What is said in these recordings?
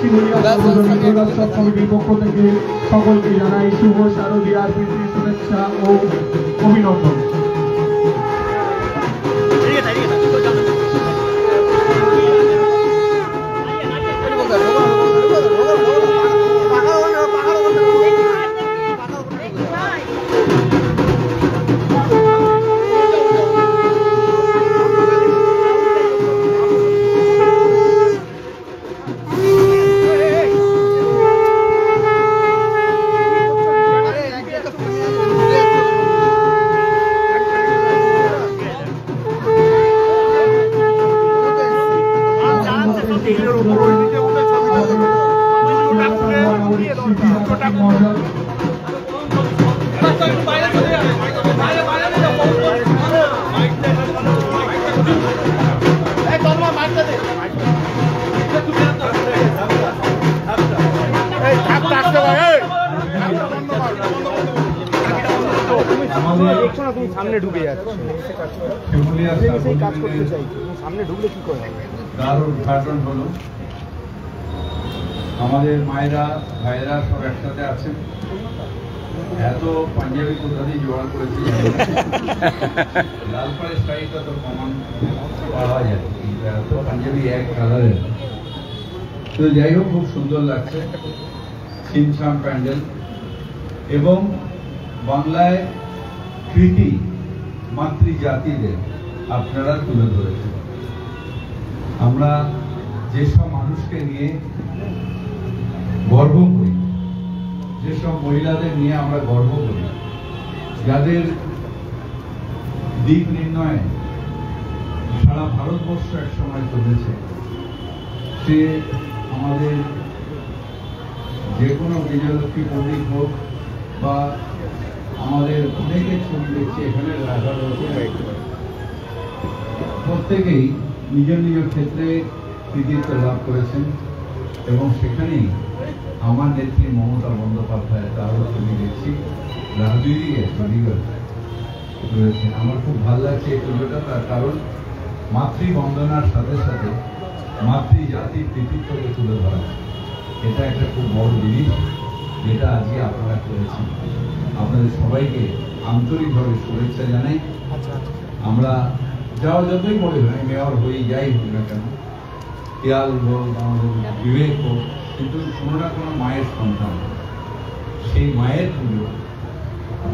শিমুলিয়া সার্বজনীন দুর্গোৎসব কমিটির পক্ষ থেকে সকলকে জানাই শুভ শারদীয়ার প্রীতি শুভেচ্ছা ও অভিনন্দন। সামনে ঢুকে যাচ্ছে কাজ করতে চাই, সামনে ঢুকলে কি করে? দারুণ উদ্ঘাটন হলো। আমাদের মায়েরা ভাইরা সব একসাথে আছেন। এত পাঞ্জাবি কোথা দিয়ে জোগাড় করেছি, লালপাড়ের শাড়িটা তো কমান পাওয়া যায়, এত পাঞ্জাবি এক কালারের। তো যাই হোক, খুব সুন্দর লাগছে ছিমছাম প্যান্ডেল এবং বাংলায় কৃতি মাতৃজাতিদের আপনারা তুলে ধরেছেন। আমরা যেসব মানুষকে নিয়ে গর্ব করি, যেসব মহিলাদের নিয়ে আমরা গর্ব করি, যাদের দিক নির্ণয়ে সারা ভারতবর্ষ এক সময় চলেছে, সে আমাদের যে কোনো বিজয়লক্ষ্মী পণ্ডিত হোক বা আমাদের অনেকের ছবি দেখছি এখানে রাখা রয়েছে, প্রত্যেকেই নিজ নিজ ক্ষেত্রে কৃতিত্ব লাভ করেছেন এবং সেখানেই আমার নেত্রী মমতা বন্দ্যোপাধ্যায় তারও ছবি দেখছি, রাজনীতির ছবি রয়েছে। আমার খুব ভালো লাগছে এই পুজোটা, তার কারণ মাতৃবন্দনার সাথে সাথে মাতৃজাতির কৃতিত্বকে তুলে ধরা, এটা একটা খুব বড় জিনিস যেটা আজকে আপনারা করেছেন। আপনাদের সবাইকে আন্তরিকভাবে শুভেচ্ছা জানাই। আমরা যতই বলি হয় মেয়র হয়ে যাই হোক না কেন, খেয়াল হোক, আমাদের বিবেক হোক, কিন্তু কোনো না কোনো মায়ের সন্তান, সেই মায়ের পুজো,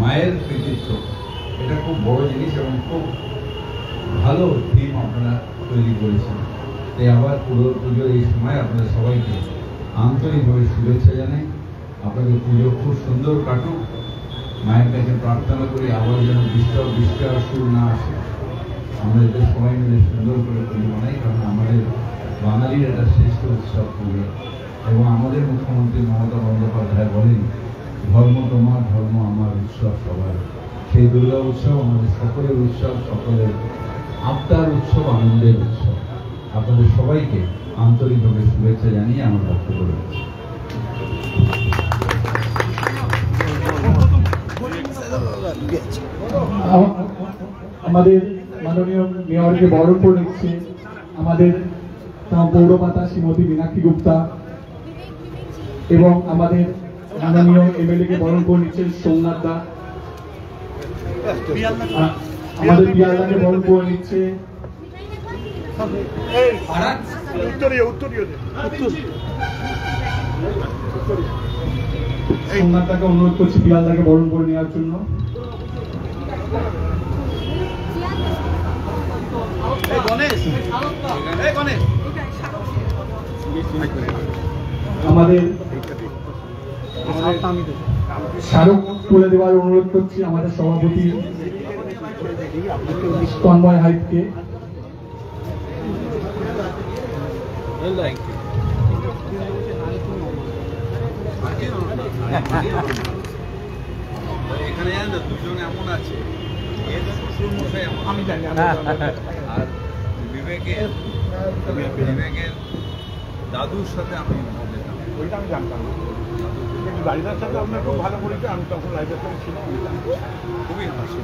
মায়ের কৃতিত্ব, এটা খুব বড় জিনিস এবং খুব ভালো থিম আপনারা তৈরি করেছেন। তাই আবার পুজোর এই সময় আপনাদের সবাইকে আন্তরিকভাবে শুভেচ্ছা জানাই। আপনাদের পুজো খুব সুন্দর কাটুক, মায়ের কাছে প্রার্থনা করি আবার যেন বৃষ্টি আর সুর না আসে, আমরা এদের সবাই মিলে সুন্দর করে পুজো বানাই, কারণ আমাদের বাঙালির একটা শ্রেষ্ঠ উৎসব পুজো। এবং আমাদের মুখ্যমন্ত্রী মমতা বন্দ্যোপাধ্যায় বলেন, ধর্ম তোমার, ধর্ম আমার, উৎসব সবার। সেই দুর্গা উৎসব আমাদের সকলের উৎসব, সকলের আত্মার উৎসব, আনন্দের উৎসব। আপনাদের সবাইকে আন্তরিকভাবে শুভেচ্ছা জানিয়ে আমার বক্তব্য রয়েছে। আমাদের মাননীয় মেয়রকে বরণ করে নিচ্ছে আমাদের পৌরমাতা শ্রীমতী মীনাক্ষী গুপ্তা এবং আমাদের মাননীয় এমএলএ কে বরণ করে নিচ্ছেন সোমনাথ দা। আমাদের পিয়ালদাকে বরণ করে নিচ্ছে সোমনাথদাকে অনুরোধ করছি পিয়ালদাকে বরণ করে নেওয়ার জন্য। আমাদের স্মারক তুলে দেওয়ার অনুরোধ করছি আমাদের সভাপতি তন্ময় হাইটকে। এখানে দুজন এমন আছে, আমি জানি, আর বিবেকের দাদুর সাথে আমি ওইটা আমি জানতাম না। দাদিদার সাথে আপনার খুব ভালো পরিচয়, আমি তখন লাইব্রেরিতে ছিলাম, খুবই হাসি।